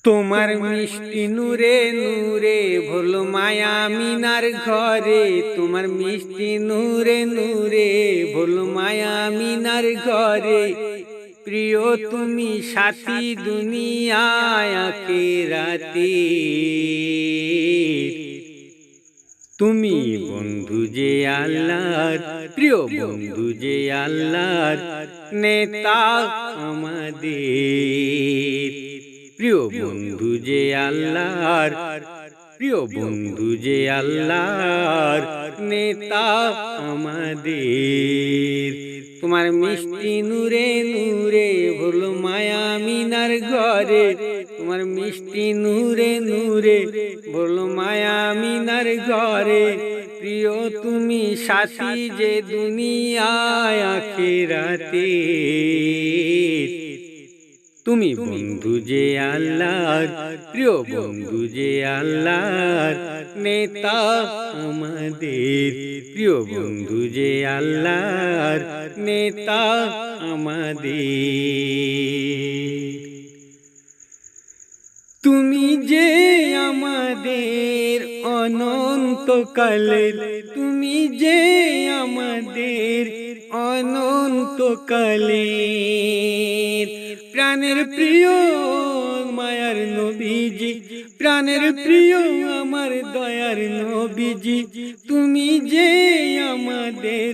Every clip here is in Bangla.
তোমার মিষ্টি নূরে নূরে ভোল মায়া মিনার ঘরে, তোমার মিষ্টি নূরে নূরে ভোল মায়া মিনার ঘরে। প্রিয় তুমি সাথী দুনিয়ায় আখিরাতে, তুমি বন্ধু যে আল্লাহর, প্রিয় বন্ধু যে আল্লাহর নেতা আমাদের। প্রিয় বন্ধু যে আল্লাহর, প্রিয় বন্ধু যে আল্লাহর নেতা আমাদের। তোমার মিষ্টি নূরে নূরে ভোল মায়া মিনার ঘরে, তোমার মিষ্টি নূরে নূরে ভোল মায়া মিনার ঘরে। প্রিয় তুমি সাথী যে দুনিয়ায় আখিরাতে, তুমি বন্ধু যে আল্লাহর, প্রিয় বন্ধু যে আল্লাহর নেতা আমাদের। প্রিয় বন্ধু যে আল্লাহর নেতা আমাদের। তুমি যে আমাদের অনন্তকালের, তুমি যে আমাদের অনন্তকালের প্রাণের প্রিয় মায়ার নবীজি, প্রাণের প্রিয় আমার দয়ার নবীজি। তুমি যে আমাদের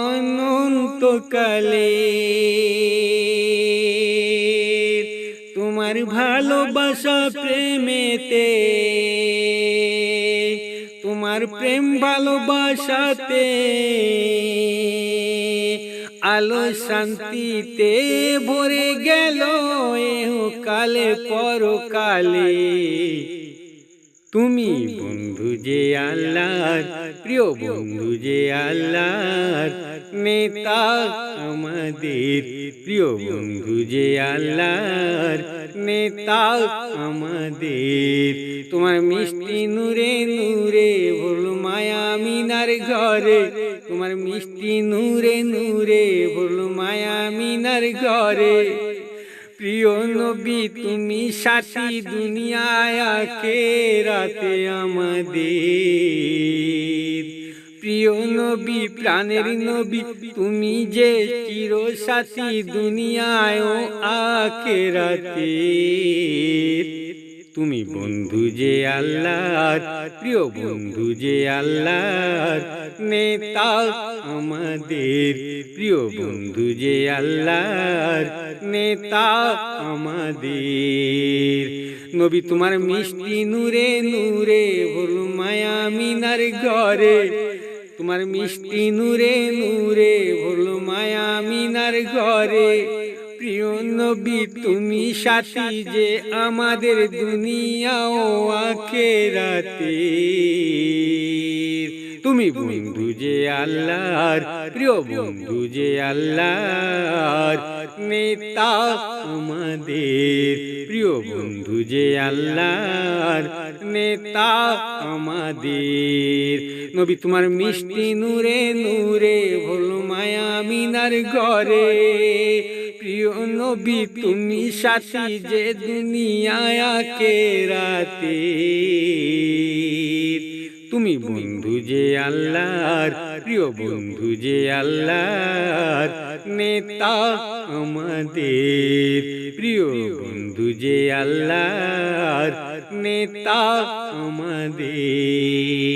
অনন্তকালের, তোমার ভালোবাসা প্রেমেতে, তোমার প্রেম ভালোবাসাতে আলো শান্তিতে ভরে গেল কালে পরকালে। তুমি বন্ধু যে আল্লাহর, প্রিয় বন্ধু যে আল্লাহর নেতা আমাদের। প্রিয় বন্ধু যে আল্লাহর নেতা আমাদের। তোমার মিষ্টি নূরে নূরে ভোল মায়া মিনার ঘরে, তোমার মিষ্টি নূরে নূরে ভোল মায়া মিনার ঘরে। প্রিয় নবী তুমি সাথী দুনিয়ায় আখিরাতে আমাদের। প্রিয় নবী প্রাণের নবী তুমি যে চির সাথী দুনিয়ায় ও আখিরাতে। তুমি বন্ধু যে আল্লাহর, প্রিয় বন্ধু যে আল্লাহর নেতা আমাদের। প্রিয় বন্ধু যে আল্লাহর নেতা আমাদের। নবী তোমার মিষ্টি নূরে নূরে ভোল মায়া মিনার ঘরে, তোমার মিষ্টি নূরে নূরে ভোল মায়া মিনার ঘরে। প্রিয় নবী তুমি সাথী যে আমাদের দুনিয়া ও আখিরাতে। তুমি বন্ধু যে আল্লাহর, প্রিয় বন্ধু যে আল্লাহর নেতা আমাদের। প্রিয় বন্ধু যে আল্লাহর নেতা আমাদের। নবী তোমার মিষ্টি নূরে নূরে ভোল মায়া মিনার ঘরে। প্রিয় নবী তুমি সাথী যে দুনিয়ায় আখিরাতে। তুমি বন্ধু যে আল্লাহর, প্রিয় বন্ধু যে আল্লাহর নেতা আমাদের। প্রিয় বন্ধু যে আল্লাহর নেতা আমাদের।